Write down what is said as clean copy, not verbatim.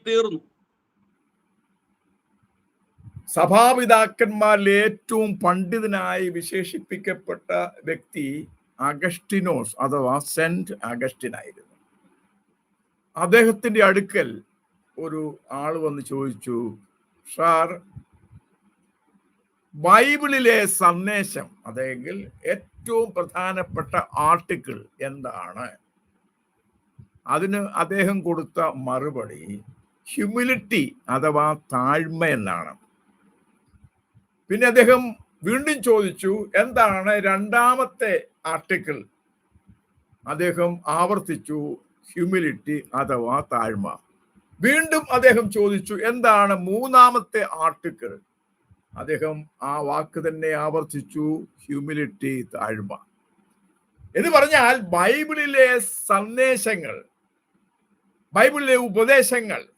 തീർന്നു. സഭാപിതാക്കന്മാരിൽ ഏറ്റവും പണ്ഡിതനായി വിശേഷിപ്പിക്കപ്പെട്ട വ്യക്തി അഗസ്റ്റിനോസ് അഥവാ സെന്റ് അഗസ്റ്റിനായിരുന്നു. അദ്ദേഹത്തിന്റെ അടുക്കൽ ഒരു ആള് വന്ന് ചോദിച്ചു, സാർ, ബൈബിളിലെ സന്ദേശം അതെങ്കിൽ ഏറ്റവും പ്രധാനപ്പെട്ട ആർട്ടിക്കിൾ എന്താണ്? അതിന് അദ്ദേഹം കൊടുത്ത മറുപടി ഹ്യൂമിലിറ്റി അഥവാ താഴ്മ എന്നാണ്. പിന്നെ അദ്ദേഹം വീണ്ടും ചോദിച്ചു, എന്താണ് രണ്ടാമത്തെ ആർട്ടിക്കിൾ? അദ്ദേഹം ആവർത്തിച്ചു, ഹ്യൂമിലിറ്റി അഥവാ താഴ്മ. വീണ്ടും അദ്ദേഹം ചോദിച്ചു, എന്താണ് മൂന്നാമത്തെ ആർട്ടിക്കിൾ? അദ്ദേഹം ആ വാക്ക് തന്നെ ആവർത്തിച്ചു, ഹ്യൂമിലിറ്റി, താഴ്മ. എന്ന് പറഞ്ഞാൽ ബൈബിളിലെ സന്ദേശങ്ങൾ, ബൈബിളിലെ ഉപദേശങ്ങൾ